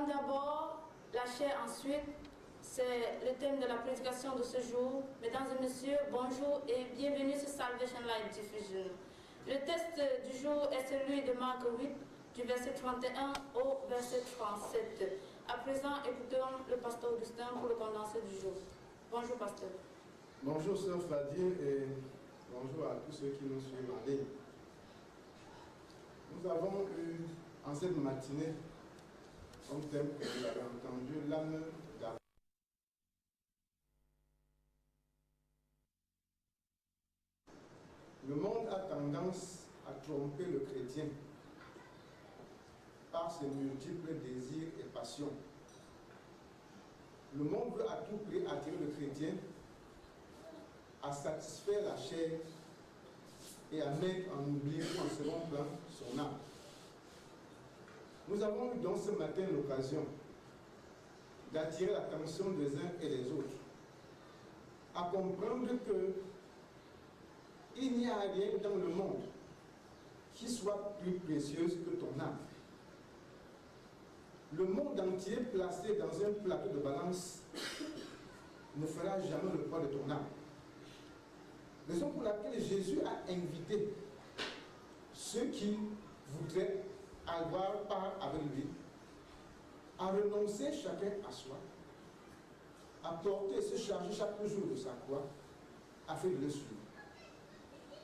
d'abord, la chair ensuite. C'est le thème de la prédication de ce jour. Mesdames et messieurs, bonjour et bienvenue sur Salvation Live Diffusion. Le texte du jour est celui de Marc 8, du verset 31 au verset 37. À présent, écoutons le pasteur Augustin pour le condensé du jour. Bonjour, pasteur. Bonjour, sœur Fadil, et bonjour à tous ceux qui nous suivent en ligne. Nous avons eu en cette matinée, comme thème que vous avez entendu, l'âme d'Abraham. Le monde a tendance à tromper le chrétien par ses multiples désirs et passions. Le monde veut à tout prix attirer le chrétien à satisfaire la chair et à mettre en oubli ou en second plan son âme. Nous avons eu donc ce matin l'occasion d'attirer l'attention des uns et des autres à comprendre que il n'y a rien dans le monde qui soit plus précieuse que ton âme. Le monde entier placé dans un plateau de balance ne fera jamais le poids de ton âme. Raison pour laquelle Jésus a invité ceux qui voudraient avoir part avec lui à renoncer chacun à soi, à porter et se charger chaque jour de sa croix afin de le suivre.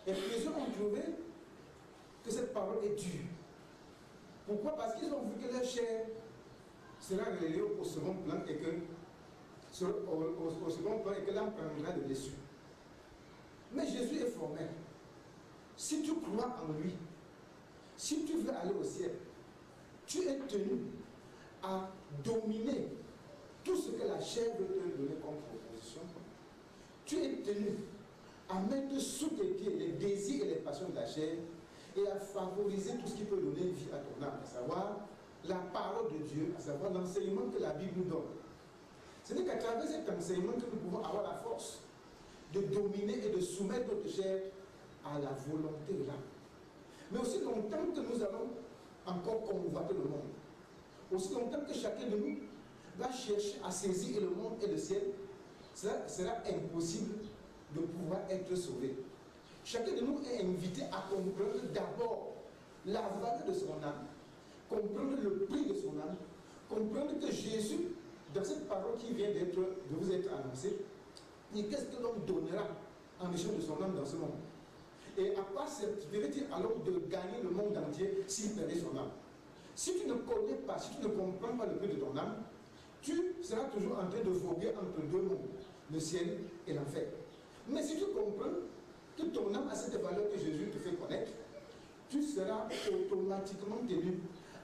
Et plusieurs ont trouvé que cette parole est dure. Pourquoi? Parce qu'ils ont vu que leur chair sera reléguée au second plan et que au second plan et que l'âme prendra de dessus. Mais Jésus est formel. Si tu crois en lui, si tu veux aller au ciel, tu es tenu à dominer tout ce que la chair veut te donner comme proposition. Tu es tenu à mettre sous tes pieds les désirs et les passions de la chair et à favoriser tout ce qui peut donner vie à ton âme, à savoir la parole de Dieu, à savoir l'enseignement que la Bible nous donne. Ce n'est qu'à travers cet enseignement que nous pouvons avoir la force de dominer et de soumettre notre chair à la volonté de l'âme. Mais aussi longtemps que nous allons encore convoiter le monde, aussi longtemps que chacun de nous va chercher à saisir le monde et le ciel, cela sera impossible de pouvoir être sauvé. Chacun de nous est invité à comprendre d'abord la valeur de son âme, comprendre le prix de son âme, comprendre que Jésus, dans cette parole qui vient de vous être annoncée, et qu'est-ce que l'homme donnera en échange de son âme dans ce monde? Et à quoi servirait-il alors de gagner le monde entier s'il perdait son âme? Si tu ne connais pas, si tu ne comprends pas le prix de ton âme, tu seras toujours en train de voguer entre deux mondes, le ciel et l'enfer. Mais si tu comprends que ton âme a cette valeur que Jésus te fait connaître, tu seras automatiquement tenu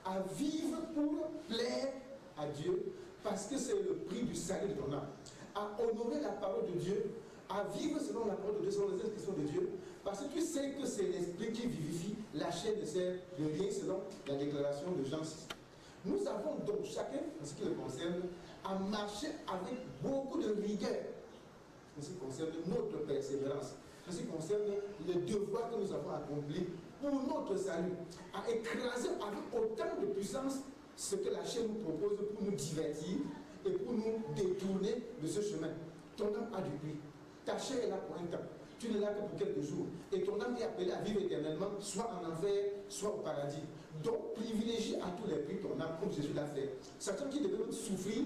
à vivre pour plaire à Dieu, parce que c'est le prix du salut de ton âme. À honorer la parole de Dieu, à vivre selon la parole de Dieu, selon les instructions de Dieu, parce que tu sais que c'est l'esprit qui vivifie, la chair ne sert de rien selon la déclaration de Jean 6. Nous avons donc chacun, en ce qui le concerne, à marcher avec beaucoup de rigueur, en ce qui concerne notre persévérance, en ce qui concerne le devoir que nous avons accompli pour notre salut, à écraser avec autant de puissance ce que la chair nous propose pour nous divertir et pour nous détourner de ce chemin. Ton âme a du prix. Ta chair est là pour un temps. Tu n'es là que pour quelques jours. Et ton âme est appelée à vivre éternellement, soit en enfer, soit au paradis. Donc, privilégie à tous les prix ton âme, comme Jésus l'a fait. Sachant qu'il devait même souffrir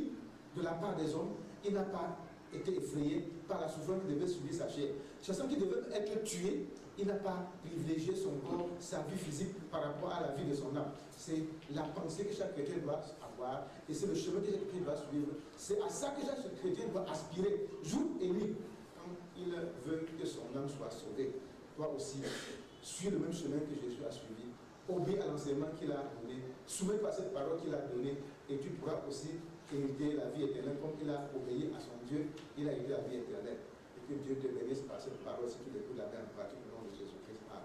de la part des hommes, il n'a pas été effrayé par la souffrance qu'il devait subir sa chair. Sachant qu'il devait être tué, il n'a pas privilégié son corps, sa vie physique par rapport à la vie de son âme. C'est la pensée que chaque chrétien doit avoir et c'est le chemin que chaque chrétien doit suivre. C'est à ça que chaque chrétien doit aspirer jour et nuit quand il veut que son âme soit sauvée. Toi aussi, suis le même chemin que Jésus a suivi. Obéis à l'enseignement qu'il a donné, soumets-toi à cette parole qu'il a donnée et tu pourras aussi hériter la vie éternelle comme il a obéi à son Dieu, il a hérité la vie éternelle. Et que Dieu te bénisse par cette parole si tu l'écoutes la en pratique au nom de Jésus-Christ. Amen.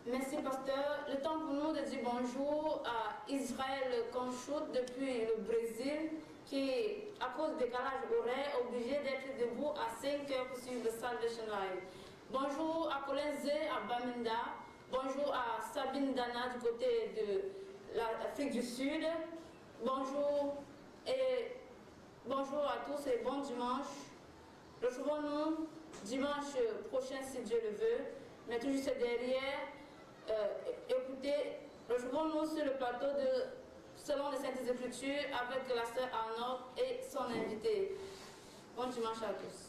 Merci, pasteur. Le temps pour nous de dire bonjour à Israël Conchoute depuis le Brésil, qui, à cause du décalage horaire, est obligé d'être debout à 5 heures pour suivre le Salvation Live. Bonjour à Colin Zé à Baminda. Bonjour à Sabine Dana du côté de l'Afrique du Sud. Bonjour à tous et bon dimanche. Retrouvons-nous dimanche prochain si Dieu le veut, mais tout juste derrière, écoutez, retrouvons-nous sur le plateau de Selon les Saintes Écritures avec la sœur Arnaud et son invité. Bon dimanche à tous.